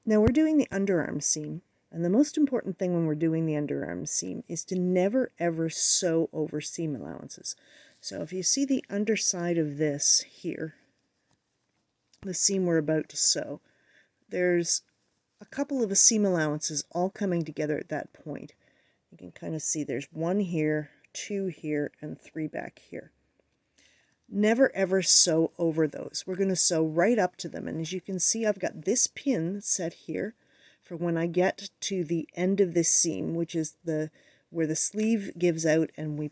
Now we're doing the underarm seam, and the most important thing when we're doing the underarm seam is to never ever sew over seam allowances. So if you see the underside of this here, the seam we're about to sew, there's a couple of seam allowances all coming together at that point. You can kind of see there's 1 here, 2 here, and 3 back here. Never ever sew over those. We're going to sew right up to them, and as you can see, I've got this pin set here for when I get to the end of this seam, which is where the sleeve gives out and we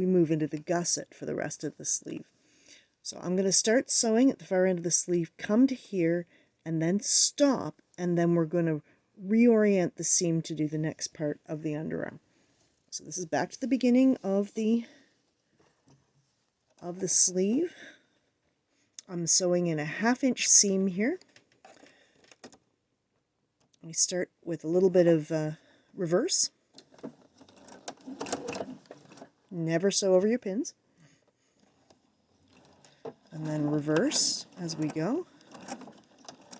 move into the gusset for the rest of the sleeve. So I'm going to start sewing at the far end of the sleeve, come to here, and then stop, and then we're going to reorient the seam to do the next part of the underarm. So this is back to the beginning of the sleeve. I'm sewing in a 1/2 inch seam here. We start with a little bit of reverse. Never sew over your pins. And then reverse as we go.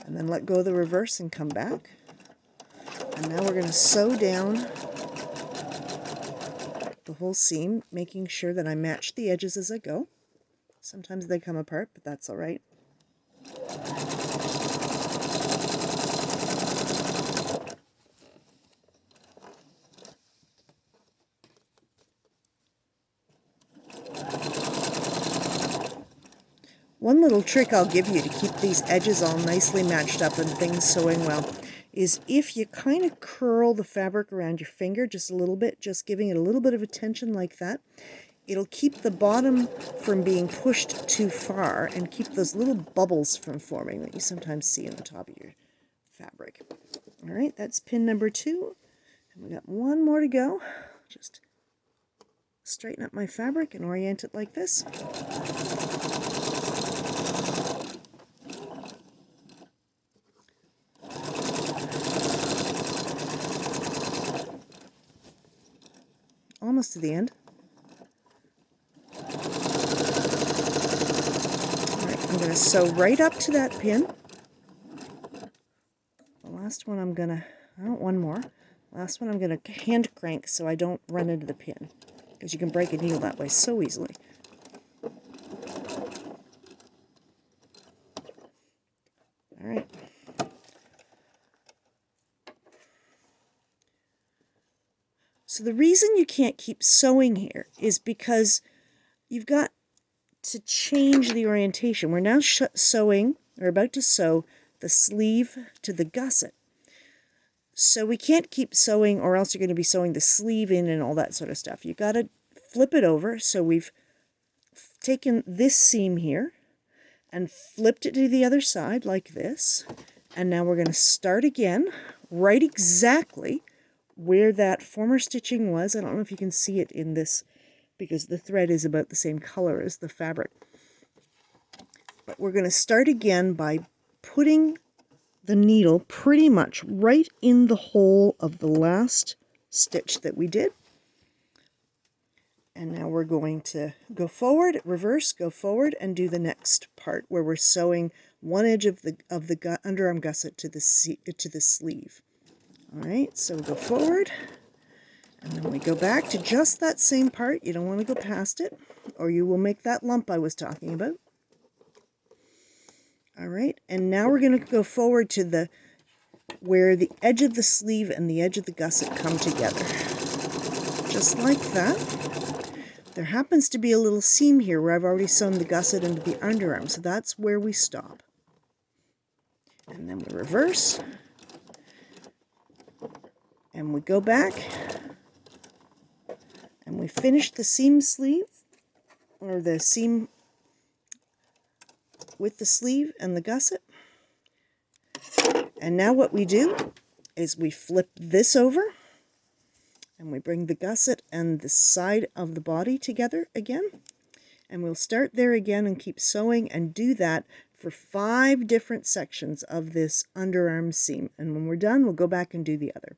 And then let go of the reverse and come back. And now we're going to sew down the whole seam, making sure that I match the edges as I go. Sometimes they come apart, but that's all right. One little trick I'll give you to keep these edges all nicely matched up and things sewing well is if you kind of curl the fabric around your finger just a little bit, just giving it a little bit of a tension like that, it'll keep the bottom from being pushed too far and keep those little bubbles from forming that you sometimes see on the top of your fabric. All right, that's pin number 2. And we got 1 more to go. Just straighten up my fabric and orient it like this. Almost to the end. I'm going to sew right up to that pin. The last one I'm going to, one more. Last one I'm going to hand crank so I don't run into the pin, because you can break a needle that way so easily. All right. So the reason you can't keep sewing here is because you've got to change the orientation. We're now sewing, or about to sew, the sleeve to the gusset. So we can't keep sewing, or else you're going to be sewing the sleeve in and all that sort of stuff. You've got to flip it over. So we've taken this seam here and flipped it to the other side like this. And now we're going to start again, right exactly where that former stitching was. I don't know if you can see it in this, because the thread is about the same color as the fabric. But we're going to start again by putting the needle pretty much right in the hole of the last stitch that we did. And now we're going to go forward, reverse, go forward, and do the next part where we're sewing one edge of the underarm gusset to the sleeve. All right, so we go forward. And then we go back to just that same part. You don't want to go past it, or you will make that lump I was talking about. All right, and now we're going to go forward to where the edge of the sleeve and the edge of the gusset come together. Just like that. There happens to be a little seam here where I've already sewn the gusset into the underarm, so that's where we stop. And then we reverse. And we go back. And we finish the seam sleeve, or the seam with the sleeve and the gusset. And now what we do is we flip this over, and we bring the gusset and the side of the body together again. And we'll start there again and keep sewing and do that for 5 different sections of this underarm seam. And when we're done, we'll go back and do the other.